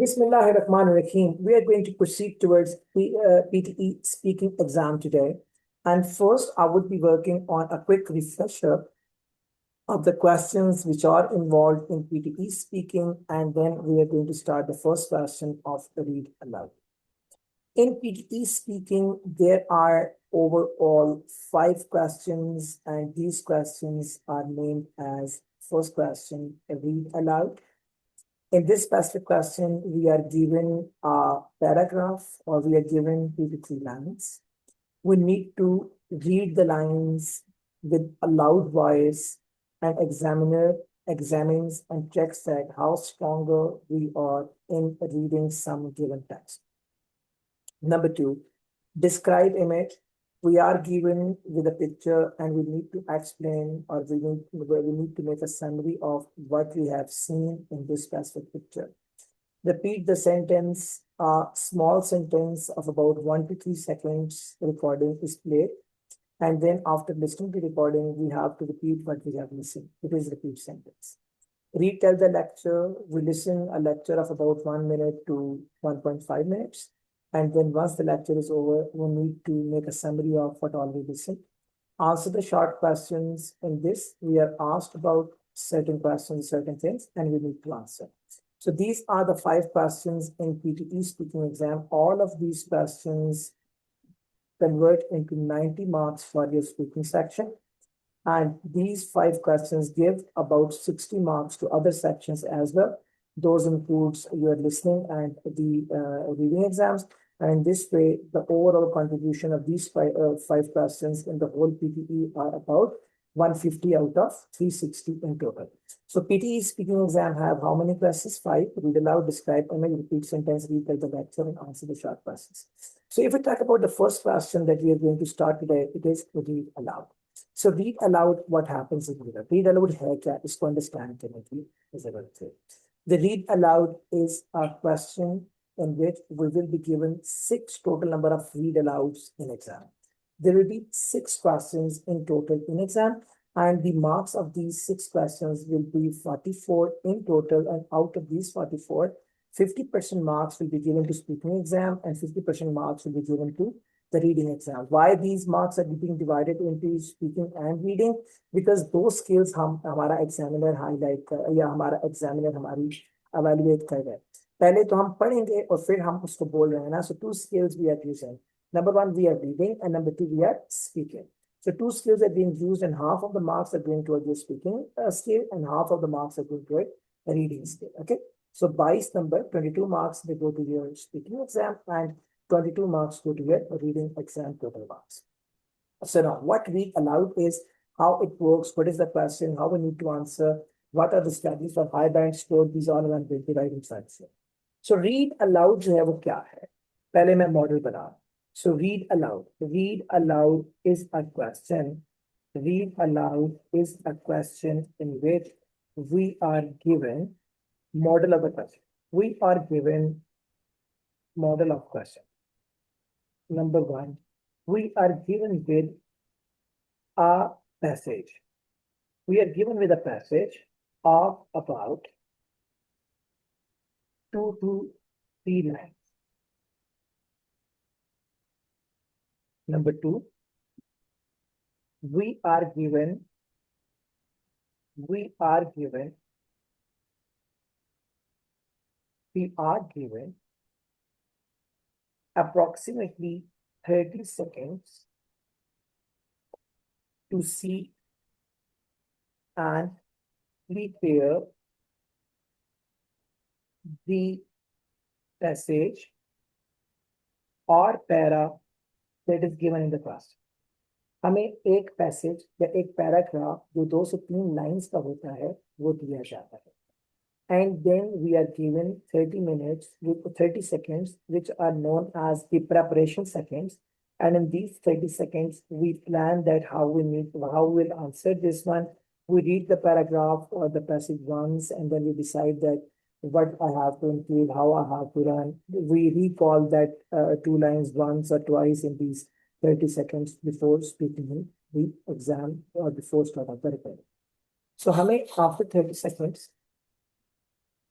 Bismillahirrahmanirrahim. We are going to proceed towards the PTE speaking exam today. And first, I would be working on a quick refresher of the questions which are involved in PTE speaking. And then we are going to start the first question of the read aloud. In PTE speaking, there are overall 5 questions, and these questions are named as first question, read aloud. In this specific question, we are given a paragraph or we are given 2 to 3 lines. We need to read the lines with a loud voice, and examiner examines and checks that how stronger we are in reading some given text. Number 2, describe image. We are given with a picture and we need to explain, or we need to make a summary of what we have seen in this specific picture. Repeat the sentence. A small sentence of about 1 to 3 seconds recording is played. And then after listening to the recording, we have to repeat what we have listened. It is repeat sentence. Retell the lecture. We listen a lecture of about 1 minute to 1.5 minutes. And then once the lecture is over, we need to make a summary of what all we listened. Answer the short questions. In this, we are asked about certain questions, certain things, and we need to answer. So these are the 5 questions in PTE speaking exam. All of these questions convert into 90 marks for your speaking section. And these 5 questions give about 60 marks to other sections as well. Those includes your listening and the reading exams. And in this way, the overall contribution of these 5 questions in the whole PTE are about 150 out of 360 in total. So PTE speaking exam have how many questions? 5. Read aloud, describe image, repeat sentence, retell the lecture, and answer the short questions. So if we talk about the first question that we are going to start today, it is read aloud. So read aloud, what happens in read aloud? Read aloud hai kya? Isko understand karne ki zarurat hai. The read aloud is a question in which we will be given 6 total number of read alouds in exam. There will be 6 questions in total in exam, and the marks of these 6 questions will be 44 in total. And out of these 44, 50% marks will be given to speaking exam and 50% marks will be given to the reading exam. Why these marks are being divided into speaking and reading? Because those skills हमारा examiner highlight या हमारा examiner हमारी evaluate कर रहा है. पहले तो हम पढ़ेंगे और फिर हम उसको बोल रहे हैं ना. So 2 skills we are using. Number 1, we are reading, and number 2, we are speaking. So 2 skills are being used, and half of the marks are going toward your speaking skill, and half of the marks are going toward the reading skill. Okay. So by number 22 marks they go to your speaking exam, and 22 marks go to your reading exam total marks. So now what read aloud is, how it works, what is the question, how we need to answer, what are the strategies for high band score. These are on the writing side. So read aloud जो है वो क्या है? पहले मैं model बना. So read aloud. Read aloud is a question. Read aloud is a question in which we are given model of the question. We are given model of question. Number 1, we are given with a passage. We are given with a passage of about 2 to 3 lines. Number 2, we are given approximately 30 seconds to see and prepare the passage or para that is given in the class. हमें एक passage या एक paragraph जो 2 से 3 lines का होता है वो दिया जाता है. And then we are given 30 minutes with 30 seconds, which are known as the preparation seconds. And in these 30 seconds, we plan that how we'll answer this one. We read the paragraph or the passage once, and then we decide that what I have to include, how I have to run. We recall that 2 lines once or twice in these 30 seconds before speaking in the exam or before start of the recording. So हमें after 30 seconds,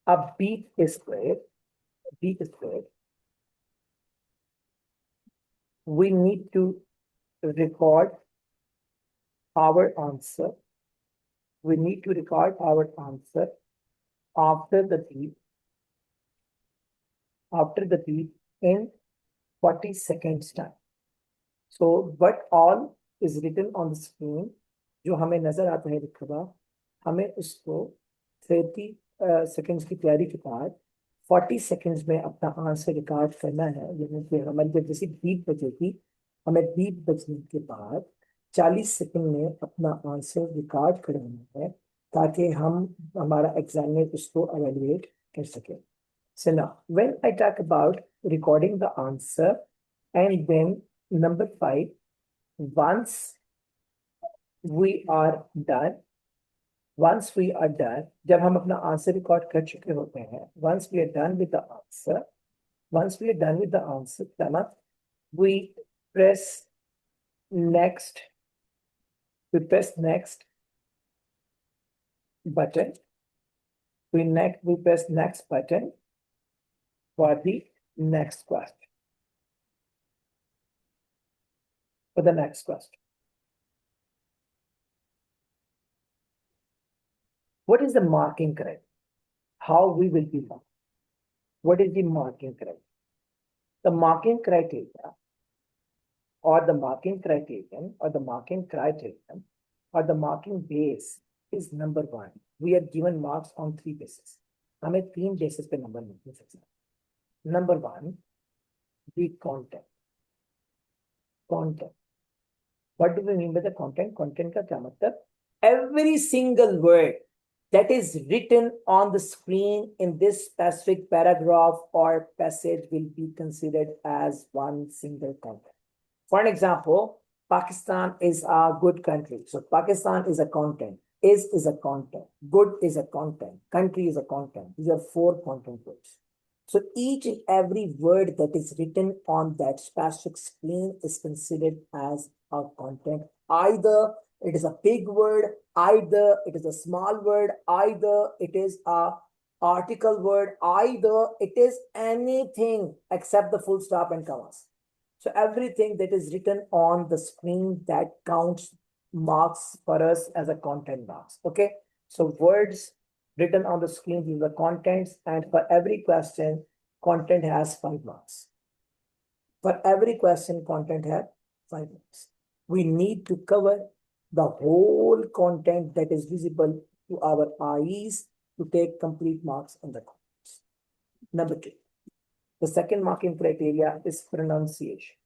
a beat is played. B is good. We need to record our answer. We need to record our answer after the beep in 40 seconds time. So what all is written on the screen, जो हमें नजर आता है लिखा हुआ, हमें उसको 30 seconds की तैयारी के बाद 40 seconds में अपना आंसर रिकॉर्ड करना है। यानी कि हमारी जब जैसे बीप बजेगी, हमें बीप बजने के बाद 40 सेकंड में अपना आंसर रिकॉर्ड करना है, ताकि हम हमारा एग्जामिनर उसको एवेल्युएट कर सके। So now, when I talk about recording the answer, and then number 5, once we are done, जब हम अपना आंसर रिकॉर्ड कर चुके होते हैं, once we are done with the answer, we press next button. We press next button for the next question. What is the marking criteria? How we will be marked? What is the marking criteria? The marking criteria or the marking criterion or the marking criterion or the marking base is number 1. We are given marks on 3 bases. हमें 3 bases पे number मिल सकता है. Number 1, the content. What do we mean by the content? Content का क्या मतलब? Every single word that is written on the screen in this specific paragraph or passage will be considered as one single content. For an example, Pakistan is a good country. So Pakistan is a content. Is a content. Good is a content. Country is a content. These are 4 content words. So each and every word that is written on that specific screen is considered as a content. Either it is a big word, either it is a small word, either it is a article word, either it is anything except the full stop and commas. So everything that is written on the screen that counts marks for us as a content marks. Okay. So words written on the screen, these are contents, and for every question, content has 5 marks. For every question, content has 5 marks. We need to cover the whole content that is visible to our eyes to take complete marks on the contents. Number 2, the second marking criteria is pronunciation.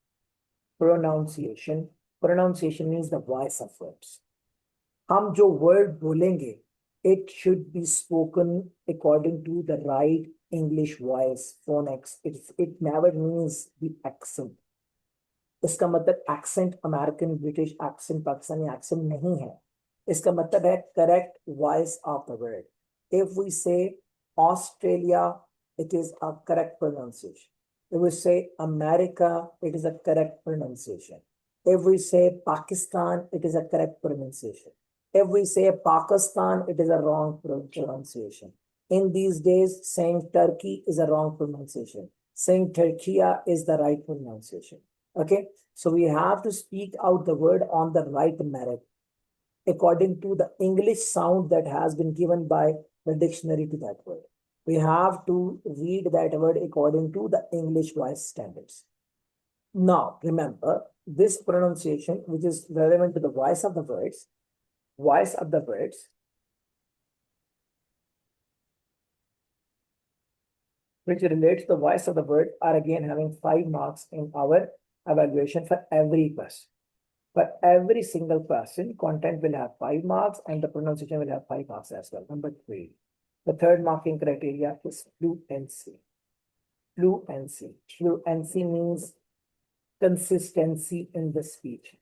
Pronunciation means the voice of words. हम जो word बोलेंगे, it should be spoken according to the right English voice, phonics. It never means the accent. इसका मतलब accent, American, British accent, Pakistani accent नहीं है. इसका मतलब है correct voice of the word. If we say Australia, it is a correct pronunciation. If we say America, it is a correct pronunciation. If we say Pakistan, it is a correct pronunciation. If we say Pakistan, it is a wrong pronunciation. In these days, saying Turkey is a wrong pronunciation. Saying Turkiya is the right pronunciation. Okay, so we have to speak out the word on the right merit according to the English sound that has been given by the dictionary to that word. We have to read that word according to the English voice standards. Now, remember, this pronunciation, which is relevant to the voice of the words, which relates to the voice of the word, are again having 5 marks in our evaluation for every question. For every single question, content will have 5 marks and the pronunciation will have 5 marks as well. Number 3, the third marking criteria is fluency. Fluency means consistency in the speech.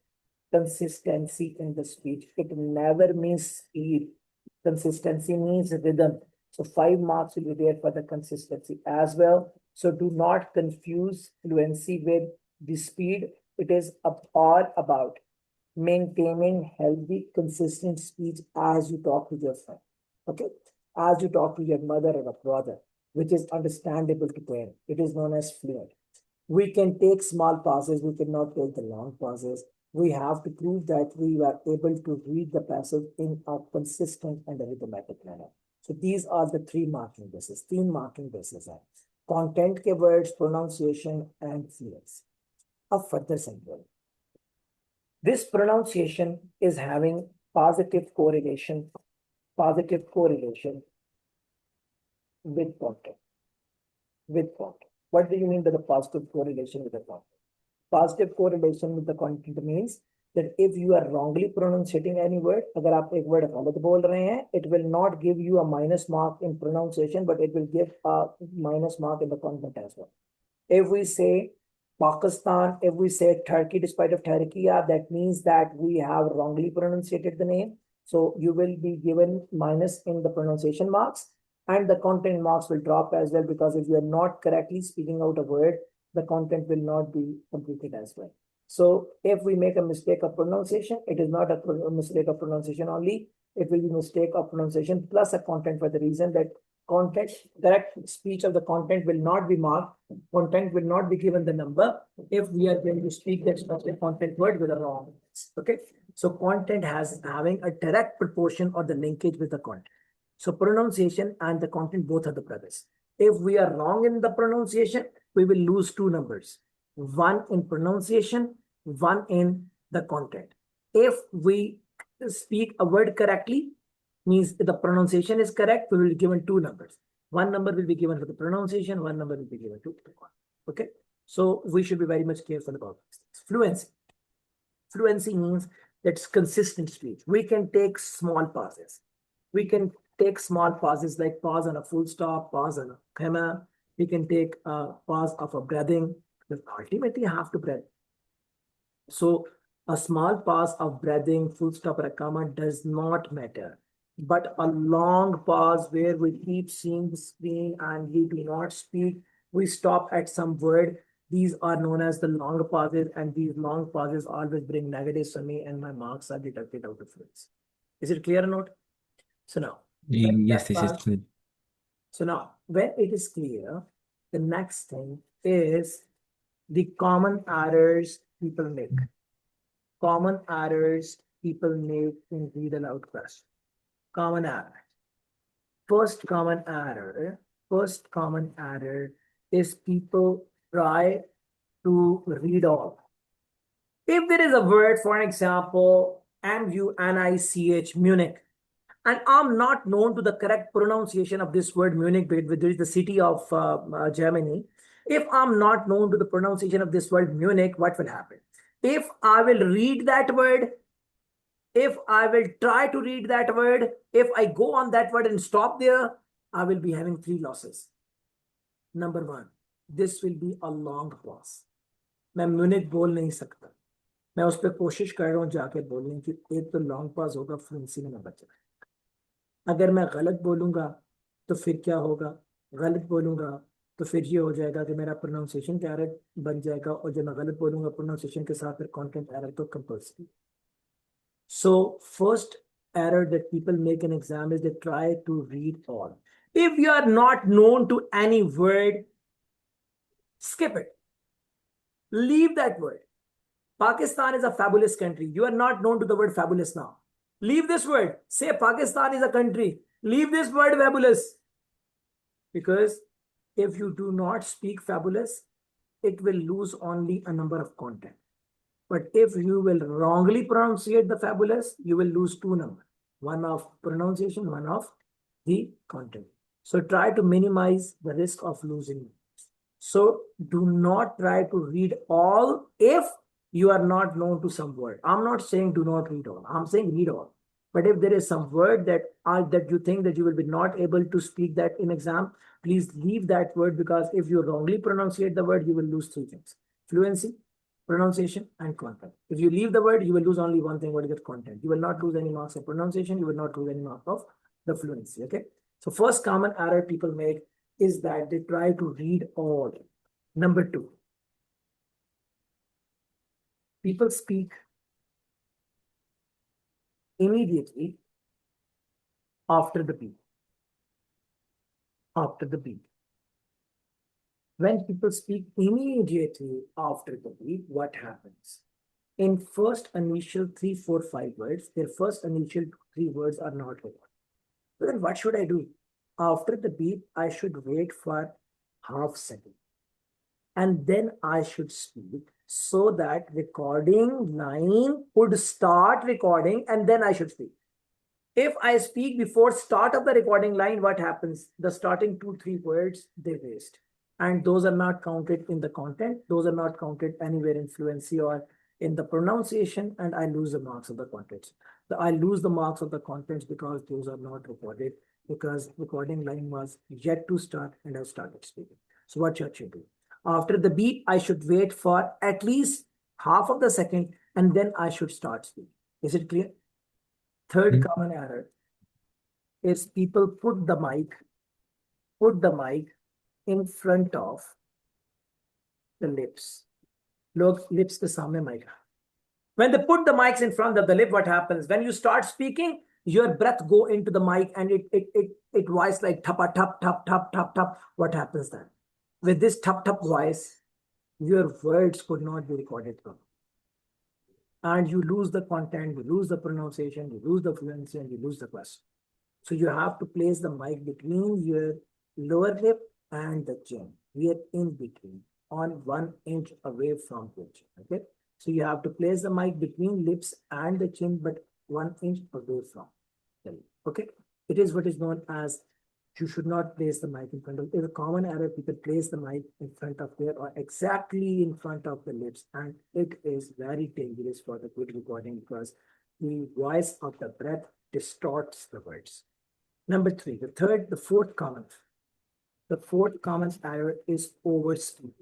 It never means speed. Consistency means rhythm. So 5 marks will be there for the consistency as well. So do not confuse fluency with the speed. It is all about maintaining healthy, consistent speech as you talk to your friend. Okay? As you talk to your mother or a brother. which is understandable to them. It is known as fluent. We can take small pauses, we cannot take the long pauses. We have to prove that we are able to read the passage in a consistent and a rhythmic manner. So these are the three marking bases, तीन marking bases हैं. Content के words, pronunciation and fluency. अब further sample. This pronunciation is having positive correlation with content. With content. What do you mean by the positive correlation with the content? Positive correlation with the content means that if you are wrongly pronouncing any word, अगर आप एक word गलत बोल रहे हैं, it will not give you a minus mark in pronunciation, but it will give a minus mark in the content as well. If we say Pakistan, if we say Turkey despite of Turkey, that means that we have wrongly pronounced the name. So you will be given minus in the pronunciation marks, and the content marks will drop as well, because if you are not correctly speaking out a word, the content will not be completed as well. So if we make a mistake of pronunciation, it is not a mistake of pronunciation only. It will be mistake of pronunciation plus a content, for the reason that content, correct speech of the content will not be marked. Content will not be given the number if we are going to speak that specific content word with a wrong. Okay. So content having a direct proportion or the linkage with the content. So pronunciation and the content both are the brothers. If we are wrong in the pronunciation, we will lose two numbers. One in pronunciation, one in the content. If we speak a word correctly, means the pronunciation is correct, we will be given two numbers. One number will be given for the pronunciation, one number will be given to the content. Okay. So we should be very much careful about this. Fluency. Fluency means that's consistent speech. We can take small pauses. We can take small pauses like pause on a full stop, pause on a comma. We can take a pause of a breathing, but ultimately you have to breathe. So a small pause of breathing, full stop or a comma does not matter. But a long pause where we keep seeing the screen and we do not speak, we stop at some word. These are known as the long pauses, and these long pauses always bring negatives for me, and my marks are deducted out of fluency. Is it clear or not? So now, Yes, this is clear. So now, when it is clear, the next thing is the common errors people make. Common errors people make in read aloud question. Common error. First common error is people try to read all. If there is a word, for example, M-U-N-I-C-H, Munich, and I'm not known to the correct pronunciation of this word Munich, which is the city of Germany. If I'm not known to the pronunciation of this word Munich, what will happen? If I will read that word, if I will try to read that word, if I go on that word and stop there, I will be having three losses. Number one, this will be a long pause. मैं Munich बोल नहीं सकता. मैं उस पर कोशिश कर रहा हूँ जाके बोलने की. एक तो लॉन्ग पॉज होगा, फ्लुएंसी में ना बचे. अगर मैं गलत बोलूंगा तो फिर क्या होगा? गलत बोलूंगा तो फिर ये हो जाएगा कि मेरा प्रोनाउंसिएशन का एरर बन जाएगा, और जब मैं गलत बोलूंगा प्रोनाउंसिएशन के साथ फिर कंटेंट एरर तो compulsory. So first error that people make in exam is they try to read all. If you are not known to any word, skip it. Leave that word. Pakistan is a fabulous country. You are not known to the word fabulous now. Leave this word. Say Pakistan is a country. Leave this word fabulous. Because if you do not speak fabulous, it will lose only a number of content. But if you will wrongly pronunciate the fabulous, you will lose two numbers. One of pronunciation, one of the content. So try to minimize the risk of losing. So do not try to read all if you are not known to some word. I'm not saying do not read all. I'm saying read all. But if there is some word that you think that you will be not able to speak that in exam, please leave that word, because if you wrongly pronunciate the word, you will lose three things: fluency, pronunciation, and content. If you leave the word, you will lose only one thing. What is that? Content. You will not lose any marks of pronunciation. You will not lose any mark of the fluency. Okay. So first common error people make is that they try to read all. Number two, people speak immediately after the beat. After the beat. When people speak immediately after the beat, what happens? In first initial 3, 4, 5 words, their first initial 3 words are not recorded. So then what should I do? After the beep, I should wait for half second. And then I should speak so that recording line would start recording and then I should speak. If I speak before start of the recording line, what happens? The starting 2, 3 words, they waste. And those are not counted in the content. Those are not counted anywhere in fluency or in the pronunciation, and I lose the marks of the contents. I lose the marks of the contents because those are not recorded, because recording line was yet to start and I started speaking. So what should you do? After the beep, I should wait for at least half of the second and then I should start speaking. Is it clear? Third Mm. common error is people put the mic in front of the lips. Look, lips ke samne mic. When they put the mics in front of the lip, what happens? When you start speaking, your breath go into the mic and it voice like tapa tap tap tap tap tap. What happens then? With this tap tap voice, your words could not be recorded properly. And you lose the content, you lose the pronunciation, you lose the fluency, and you lose the question. So you have to place the mic between your lower lip and the chin. We are in between, on 1 inch away from your chin. Okay. So you have to place the mic between lips and the chin, but 1 inch away from the lip. Okay. It is what is known as you should not place the mic in front of. It's a common error. People place the mic in front of there or exactly in front of the lips, and it is very dangerous for the good recording because the voice of the breath distorts the words. Number 3, the fourth common error is overspeed.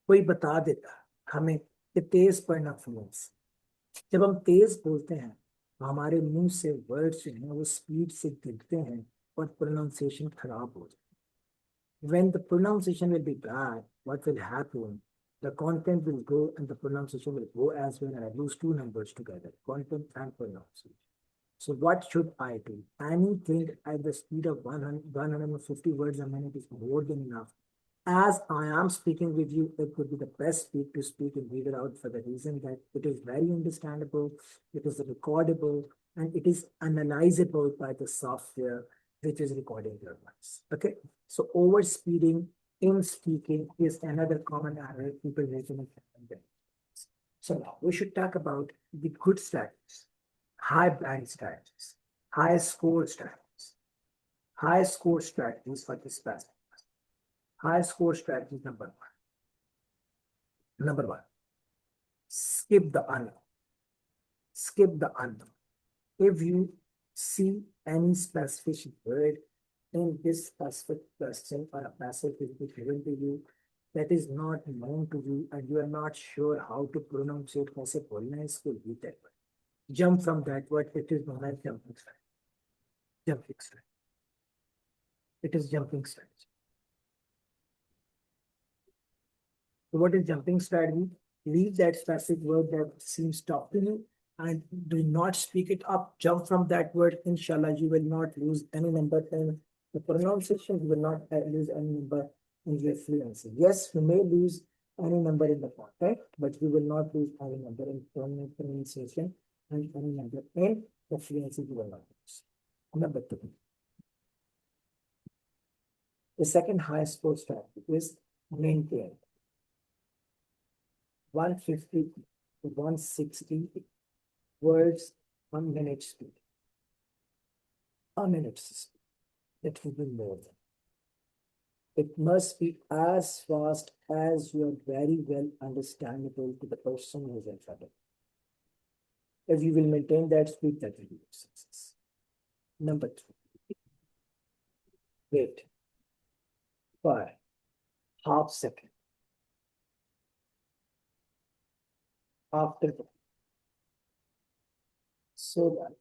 कोई बता देता हमें कि तेज पढ़ना Fluence. जब हम तेज बोलते हैं हमारे मुंह से वर्ड्स जो हैं वो स्पीड से गिरते हैं और प्रोनाउंसिएशन खराब हो जाता है. When the pronunciation will be bad, what will happen? The content will go and the pronunciation will go as well, and I lose 2 numbers together, content and pronunciation. So what should I do? Anything at the speed of 150 words a minute is more than enough. As I am speaking with you, it would be the best speed to speak and read it out for the reason that it is very understandable, it is recordable, and it is analyzable by the software which is recording your voice. Okay, so overspeeding in speaking is another common error people make in it. So now we should talk about the good strategies. High band strategies, high score strategies, high score strategies for this passage. High score strategy number one, skip the unknown. Skip the unknown. If you see any specific word in this specific question or a passage which is given to you that is not known to you and you are not sure how to pronounce it, कैसे बोलना है इसको, read that word. Jump from that word. It is known as jumping strategy. Jumping strategy. It is jumping strategy. So what is jumping strategy? Leave that specific word that seems tough to you and do not speak it up. Jump from that word. Inshallah, you will not lose any number in the pronunciation. You will not lose any number in your fluency. Yes, you may lose any number in the content, but you will not lose any number in pronunciation and any number in the fluency you will not lose. Number 2. The second highest score strategy is maintain 150 to 160 words a minute speed. A minute speed. It will be more than. It must be as fast as you are very well understandable to the person who is in front of you. If you will maintain that speed, that will be your success. Number 3. Wait for half second after that, so that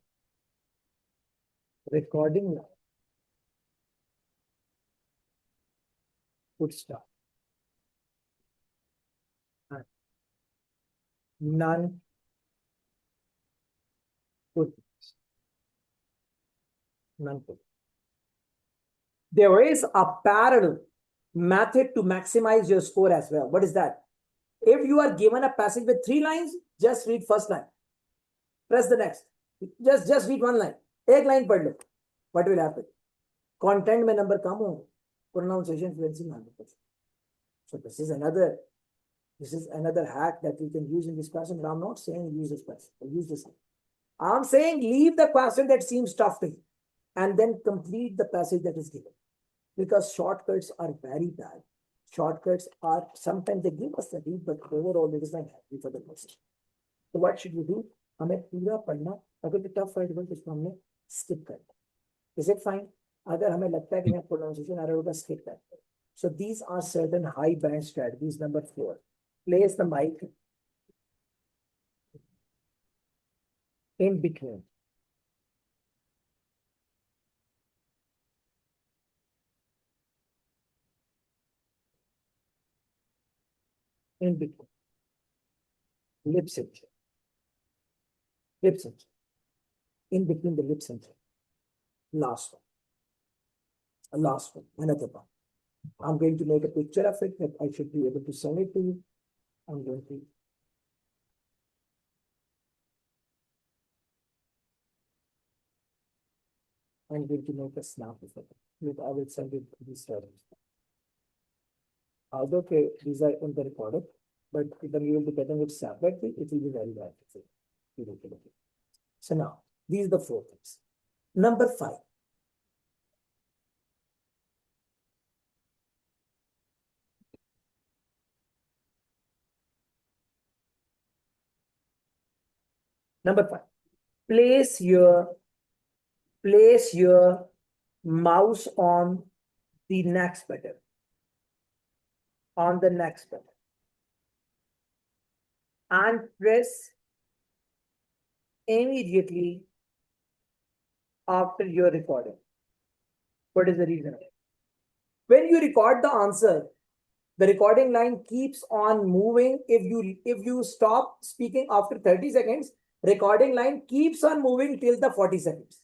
recording now would start. And none would. None would. There is a parallel method to maximize your score as well. What is that? If you are given a passage with 3 lines, just read first line. Press the next. Just read 1 line. एक line पढ़ लो. What will happen? Content में number कम होंगे. Pronunciation fluency में आगे. So this is another hack that you can use in this question. But I'm not saying use this question. Use this one. I'm saying leave the question that seems tough to you and then complete the passage that is given. Because shortcuts are very bad. Shortcuts are sometimes they give us the read, but overall it is not happy for the person. So what should we do? हमें पूरा पढ़ना, अगर तो tough word है तो हमने skip करना. Is it fine? अगर हमें लगता है कि यहाँ pronunciation error होगा, skip करना. So these are certain high band strategies. Number 4, place the mic in between. In between. Lip sync. Lip sync. In between the lip sync. Last one. Last one. Another one. I'm going to make a picture of it that I should be able to send it to you. I'm going to. I'm going to make a snap of it. I will send it to these students. Although these are in the recorded, but when you will be getting it separately, it will be very bad. So now, these are the 4 things. Number 5. Number 5. Place your mouse on the next button. On the next button. And press immediately after your recording. What is the reason? When you record the answer, the recording line keeps on moving. If you stop speaking after 30 seconds, recording line keeps on moving till the 40 seconds.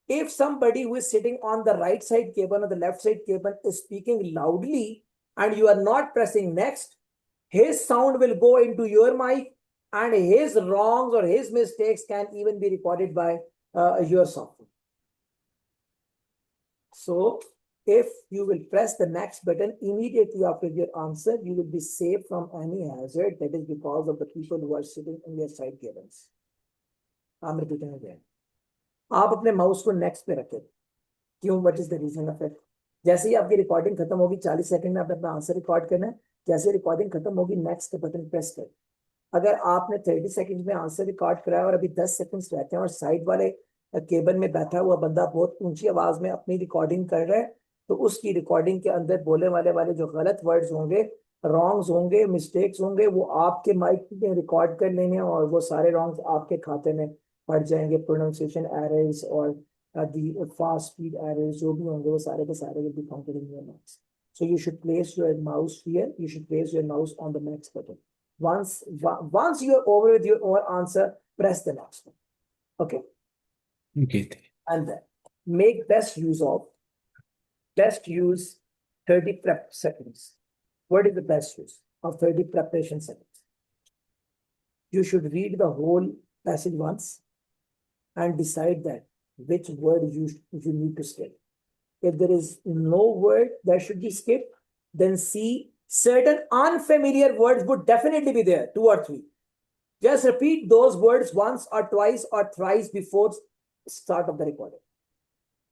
If somebody who is sitting on the right side cable or the left side cable is speaking loudly and you are not pressing next, his sound will go into your mic and his wrongs or his mistakes can even be recorded by your software. So if you will press the next button immediately after your answer, you will be safe from any hazard that is because of the people who are sitting in their side cables. I'm repeating again. आप अपने mouse को next पे रखें. क्यों? What is the reason of it? जैसे ही आपकी recording खत्म होगी, 40 सेकंड में आपने अपना आंसर रिकॉर्ड करना है. जैसे रिकॉर्डिंग खत्म होगी, नेक्स्ट बटन प्रेस करें. अगर आपने 30 सेकंड में आंसर रिकॉर्ड कराया और अभी 10 सेकंड्स रहते हैं और साइड वाले केबल में बैठा हुआ बंदा बहुत ऊंची आवाज में अपनी रिकॉर्डिंग कर रहा है, तो उसकी रिकॉर्डिंग के अंदर बोलने वाले जो गलत वर्ड्स होंगे, रॉन्ग्स होंगे, मिस्टेक्स होंगे, वो आपके माइक में रिकॉर्ड कर लेंगे और वो सारे रॉन्ग्स आपके खाते में पड़ जाएंगे. प्रोनाउंसिएशन एरर्स और दी फास्ट स्पीड एरर्स जो भी होंगे, वो सारे के सारे will be counted in your marks. So you should place your mouse here. You should place your mouse on the next button. Once you are over with your answer, press the next one. Okay. Okay. And then make best use 30 prep seconds. What is the best use of 30 preparation seconds? You should read the whole passage once and decide that which word you need to skip. If there is no word that should be skipped, then see certain unfamiliar words would definitely be there, 2 or 3. Just repeat those words once or twice or thrice before start of the recording,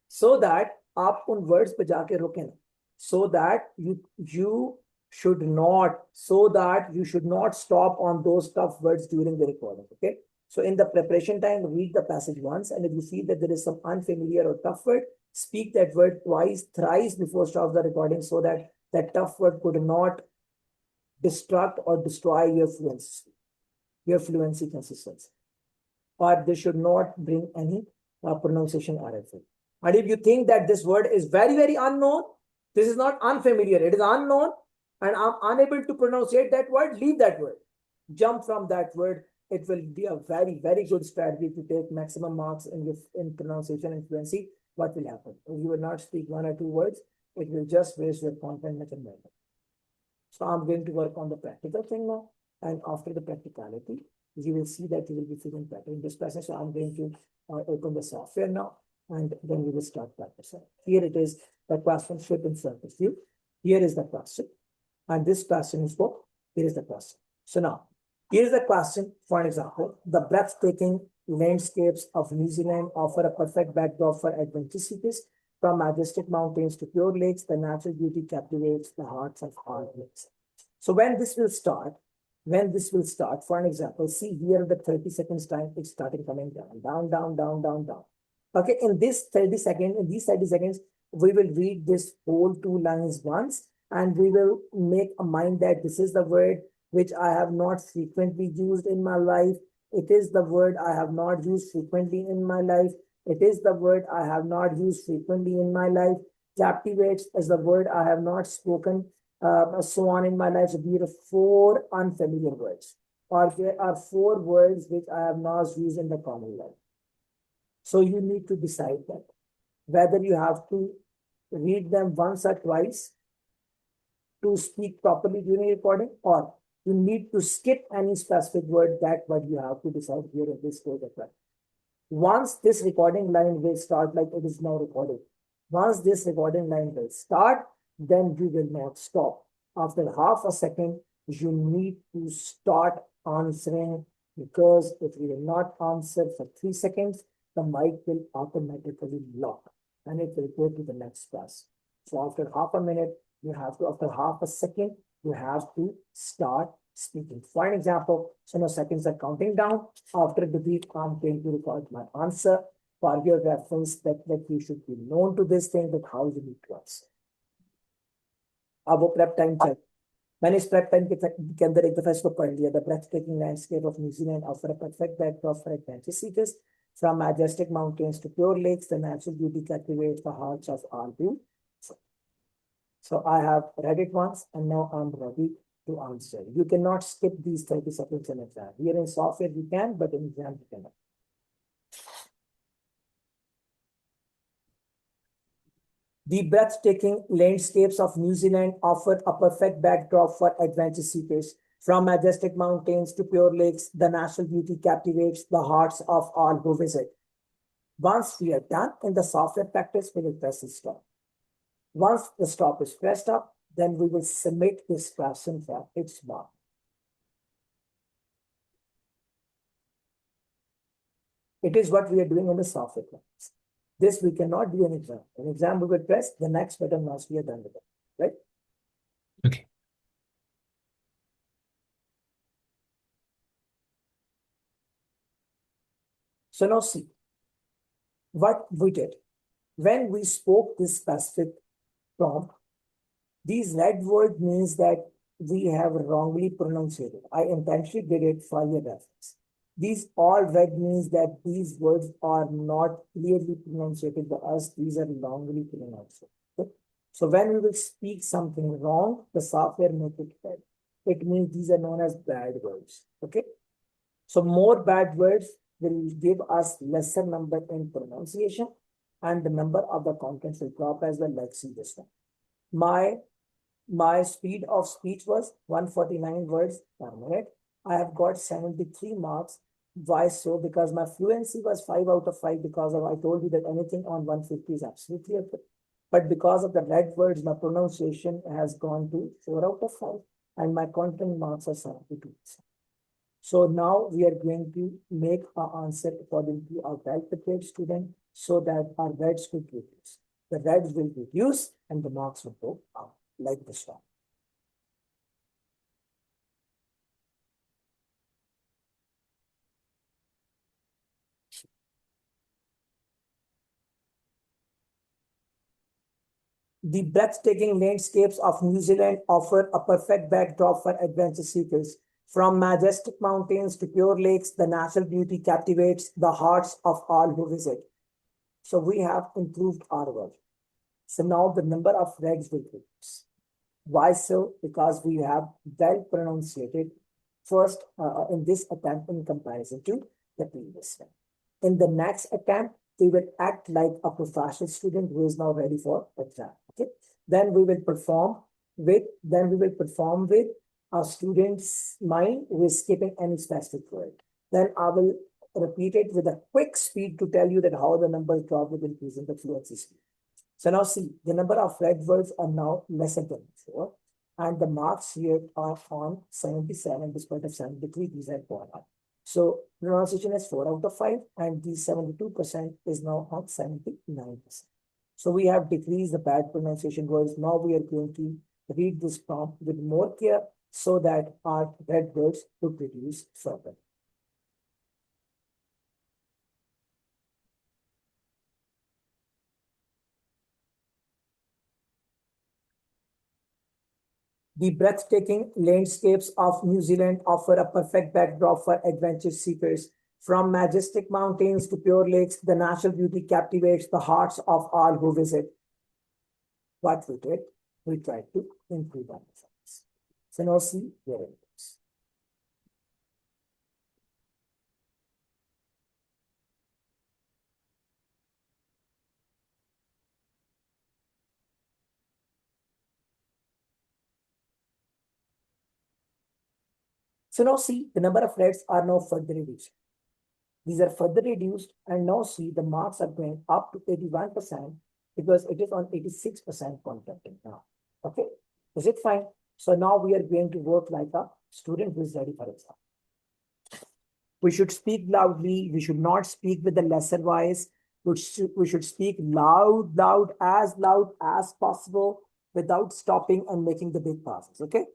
so that आप उन words पे जाके रुके ना, so that you should not stop on those tough words during the recording. Okay. So in the preparation time, read the passage once, and if you feel that there is some unfamiliar or tough word, speak that word twice, thrice before stop the recording, so that that tough word could not destruct or destroy your fluency consistency, or they should not bring any pronunciation error. And if you think that this word is very, very unknown, this is not unfamiliar, it is unknown, and I'm unable to pronounce that word, leave that word. Jump from that word. It will be a very, very good strategy to take maximum marks in pronunciation and fluency. What will happen? If you will not speak 1 or 2 words, it will just waste your content much and more. So I'm going to work on the practical thing now. And after the practicality, you will see that you will be feeling better in this lesson. So I'm going to open the software now, and then we will start practicing. Here it is, the question shape in front of you. Here is the question. And this question is what? Here is the question. So now, here is the question. For example, the breathtaking landscapes of New Zealand offer a perfect backdrop for adventure seekers. From majestic mountains to pure lakes, the natural beauty captivates the hearts of all lakes. So when this will start, for an example, see here the 30 seconds time, it's starting coming down, down, down, down, down, down. Okay, in these 30 seconds, we will read this whole 2 lines once, and we will make a mind that this is the word which I have not frequently used in my life. It is the word I have not used frequently in my life. It is the word I have not used frequently in my life. Captivates is the word I have not spoken so on in my life. So there are 4 unfamiliar words, or there are 4 words which I have not used in the common life. So you need to decide that whether you have to read them once or twice to speak properly during recording, or you need to skip any specific word. That what you have to decide here in this course of practice. Once this recording line will start, like it is now recording, once this recording line will start, then you will not stop. After half a second, you need to start answering, because if you will not answer for 3 seconds, the mic will automatically lock and it will go to the next class. So after half a minute, you have to, after half a second, you have to start speaking. For an example, so now seconds are counting down. After the beep, I'm going to record my answer for your reference, that you should be known to this thing, that how you need to answer. अब वो prep time चल, मैंने इस prep time के अंदर एक दफा इसको पढ़ लिया. The breathtaking landscape of New Zealand offer a perfect backdrop for adventure seekers. From majestic mountains to pure lakes, the natural beauty captivates the hearts of all who. So I have read it once, and now I'm ready to answer. You cannot skip these 30 seconds in exam. Here in software you can, but in exam you cannot. The breathtaking landscapes of New Zealand offer a perfect backdrop for adventure seekers. From majestic mountains to pure lakes, the natural beauty captivates the hearts of all who visit. Once we are done in the software practice, we will press the stop. Once the stop is pressed up, then we will submit this question for its mark. It is what we are doing in the software practice. This we cannot do in exam. In exam, we will press the next button once we are done with it, right? Okay. So now see what we did. When we spoke this specific prompt, these red word means that we have wrongly pronounced it. I intentionally did it for your reference. These all red means that these words are not clearly pronounced by us. These are wrongly pronounced. Okay? So when we will speak something wrong, the software make it red. It means these are known as bad words. Okay. So more bad words will give us lesser number in pronunciation, and the number of the contents will drop as well. Let's see this one. My speed of speech was 149 words per minute. I have got 73 marks. Why so? Because my fluency was 5 out of 5, because of, I told you that anything on 150 is absolutely okay. But because of the red words, my pronunciation has gone to 4 out of 5, and my content marks are 72%. So now we are going to make our answer according to our well-prepared student, so that our reds could reduce. The reds will reduce and the marks will go up, like this one. The breathtaking landscapes of New Zealand offer a perfect backdrop for adventure seekers. From majestic mountains to pure lakes, the natural beauty captivates the hearts of all who visit. So we have improved our word. So now the number of reds will reduce. Why so? Because we have well pronunciated first in this attempt in comparison to the previous one. In the next attempt, we will act like a professional student who is now ready for exam. Okay. then we will perform with a student's mind who is skipping any specific word. Then I will repeat it with a quick speed to tell you that how the numbers drop with increasing the fluency speed. So now see, the number of red words are now lesser than before, and the marks here are on 77 despite of 73. These have gone up. So pronunciation is 4 out of 5, and the 72% is now on 79%. So we have decreased the bad pronunciation words. Now we are going to read this prompt with more care so that our red words would reduce further. The breathtaking landscapes of New Zealand offer a perfect backdrop for adventure seekers. From majestic mountains to pure lakes, the natural beauty captivates the hearts of all who visit. What we did, we tried to improve our results. So now see where it is. So now see, the number of reds are now further reduced. These are further reduced, and now see the marks are going up to 81% because it is on 86% contacting now. Okay, is it fine? So now we are going to work like a student who is ready for exam. We should speak loudly. We should not speak with the lesser voice. We should speak loud as possible without stopping and making the big pauses. Okay.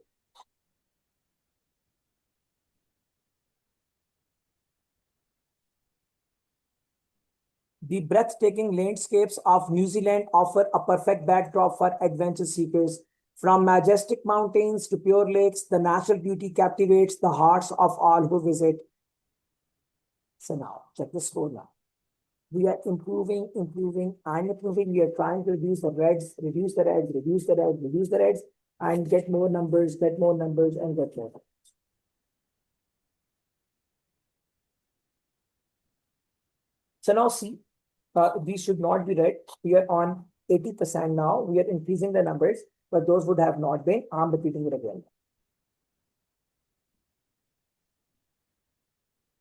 The breathtaking landscapes of New Zealand offer a perfect backdrop for adventure seekers. From majestic mountains to pure lakes, the natural beauty captivates the hearts of all who visit. So now, check the score now. We are improving. We are trying to reduce the reds, and get more numbers, and get more numbers. So now see, these should not be red. We are on 80% now. We are increasing the numbers, but those would have not been. I'm repeating it again.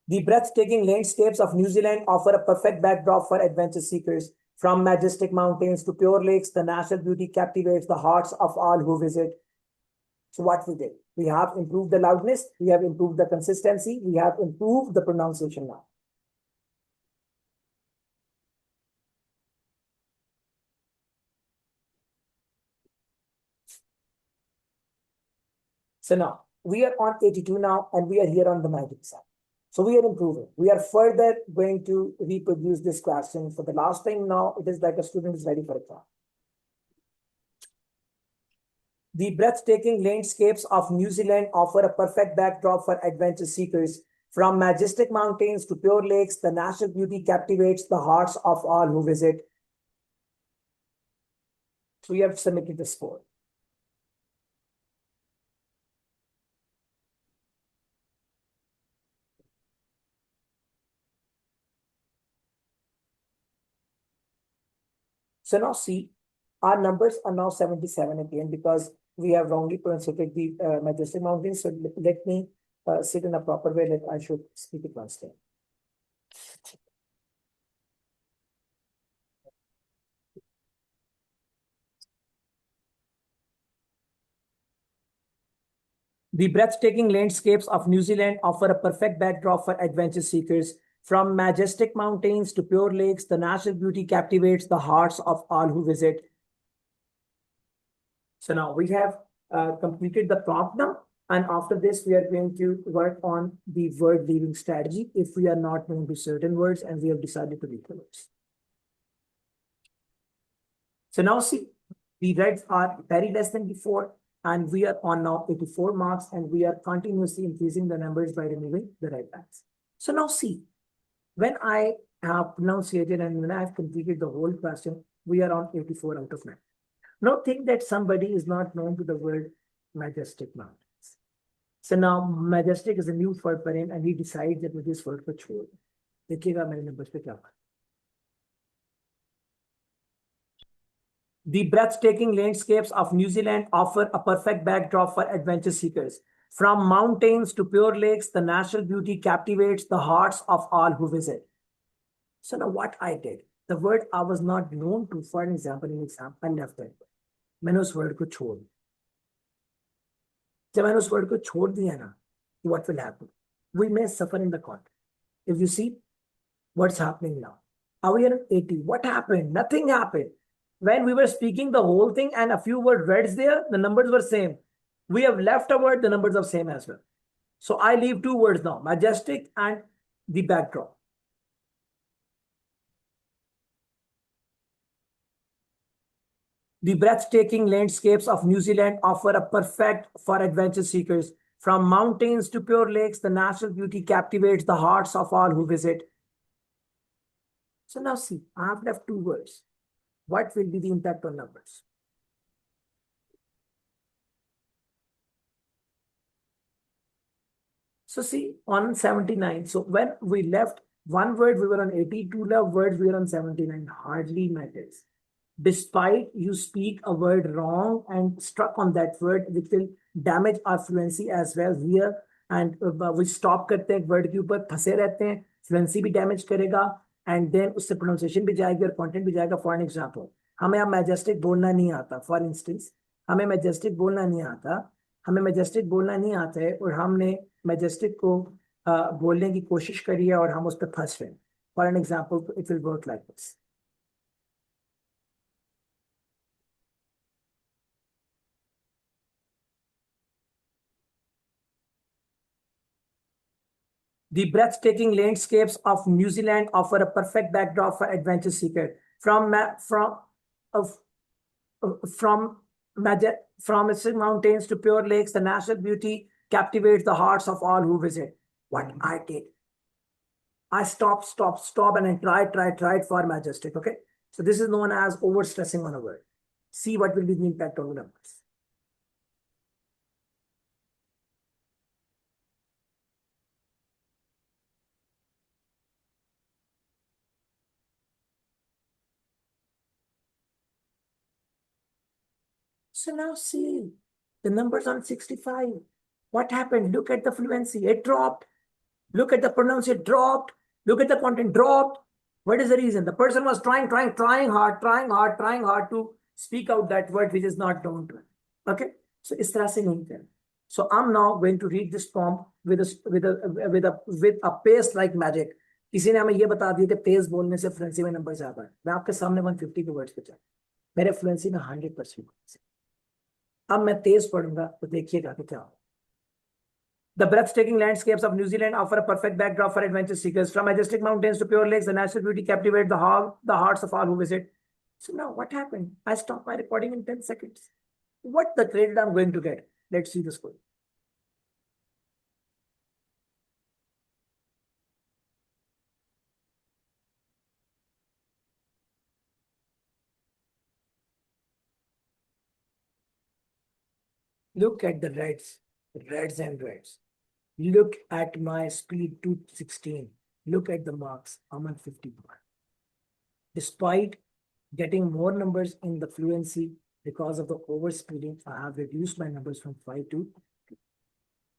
The breathtaking landscapes of New Zealand offer a perfect backdrop for adventure seekers. From majestic mountains to pure lakes, the natural beauty captivates the hearts of all who visit. So what we did? We have improved the loudness, we have improved the consistency, we have improved the pronunciation now. So now we are on 82 now, and we are here on the 90%. So we are improving. We are further going to reproduce this question for the last time now. It is like a student is ready for exam. The breathtaking landscapes of New Zealand offer a perfect backdrop for adventure seekers. From majestic mountains to pure lakes, the natural beauty captivates the hearts of all who visit. So we have submitted the score. So now see, our numbers are now 77 again because we have wrongly pronounced the majestic mountains. So let me sit in a proper way that I should speak it once again. The breathtaking landscapes of New Zealand offer a perfect backdrop for adventure seekers. From majestic mountains to pure lakes, the natural beauty captivates the hearts of all who visit. So now we have completed the prompt now. And after this, we are going to work on the word leaving strategy if we are not known to certain words and we have decided to leave the words. So now see, the reds are very less than before, and we are on now 84 marks, and we are continuously increasing the numbers by removing the red lines. So now see, when I have pronunciated and when I have completed the whole question, we are on 84 out of 9. Now think that somebody is not known to the word majestic mountains. So now majestic is a new word for him, and he decides that with this word for छोड़ देखिएगा मेरे numbers पे क्या होगा. The breathtaking landscapes of New Zealand offer a perfect backdrop for adventure seekers. From mountains to pure lakes, the natural beauty captivates the hearts of all who visit. So now what I did, the word I was not known to, for an example, I left that word. मैंने उस word को छोड़ दिया. जब मैंने उस word को छोड़ दिया ना, what will happen? We may suffer in the context. If you see what's happening now. Are we at 80? What happened? Nothing happened. When we were speaking the whole thing and a few words there, the numbers were same. We have left a word, the numbers are same as well. So I leave two words now, majestic and the backdrop. The breathtaking landscapes of New Zealand offer a perfect for adventure seekers. From mountains to pure lakes, the natural beauty captivates the hearts of all who visit. So now see, I have left two words. What will be the impact on numbers? So see, on 79, so when we left one word, we were on 82 words, we were on 79, hardly matters. Despite you speak a word wrong and struck on that word, which will damage our fluency as well here, and we stop करते हैं word के ऊपर फंसे रहते हैं, fluency भी damage करेगा, and then उससे pronunciation भी जाएगी और content भी जाएगा. For an example, हमें अब majestic बोलना नहीं आता. For instance, हमें majestic बोलना नहीं आता, है और हमने majestic को बोलने की कोशिश करी है और हम उस पर फंस रहे हैं. For an example, it will work like this. The breathtaking landscapes of New Zealand offer a perfect backdrop for adventure seekers. From majestic mountains to pure lakes, the natural beauty captivates the hearts of all who visit. What I did, I stop, and I tried for majestic. Okay, so this is known as overstressing on a word. See what will be the impact on the numbers. So now see, the numbers on 65. What happened? Look at the fluency, it dropped. Look at the pronunciation, dropped. Look at the content, dropped. What is the reason? The person was trying hard to speak out that word which is not known to him. Okay? So इस तरह से नहीं करें. So I'm now going to read this prompt with a pace like magic. किसी ने हमें ये बता दिया कि पेस बोलने से फ्लुएंसी में नंबर ज्यादा है. मैं आपके सामने 150 के वर्ड्स पे चल. मेरे फ्लुएंसी में 100%. अब मैं तेज पढ़ूंगा तो देखिएगा कि क्या होगा. The breathtaking landscapes of New Zealand offer a perfect backdrop for adventure seekers. From majestic mountains to pure lakes, the natural beauty captivates the hearts of all who visit. So now what happened? I stopped my recording in 10 seconds. What the credit I'm going to get? Let's see the score. Look at the reds and reds. Look at my speed 216. Look at the marks. I'm on 51. Despite getting more numbers in the fluency because of the overspeeding, I have reduced my numbers from 5 to 2.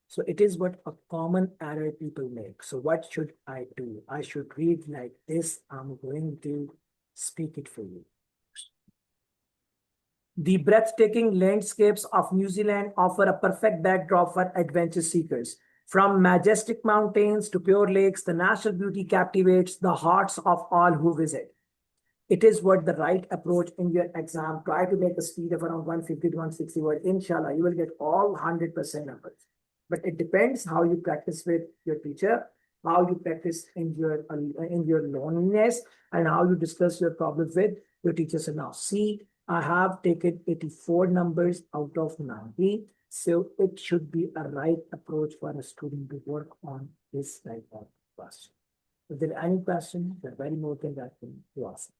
So it is what a common error people make. So what should I do? I should read like this. I'm going to speak it for you. The breathtaking landscapes of New Zealand offer a perfect backdrop for adventure seekers. From majestic mountains to pure lakes, the natural beauty captivates the hearts of all who visit. It is what the right approach in your exam. Try to make a speed of around 150 to 160 words. Inshallah, you will get all 100% numbers. But it depends how you practice with your teacher, how you practice in your loneliness, and how you discuss your problems with your teacher. So now, see, I have taken 84 numbers out of 90. So it should be a right approach for a student to work on this type of question. If there are any questions, they're very more than welcome to ask.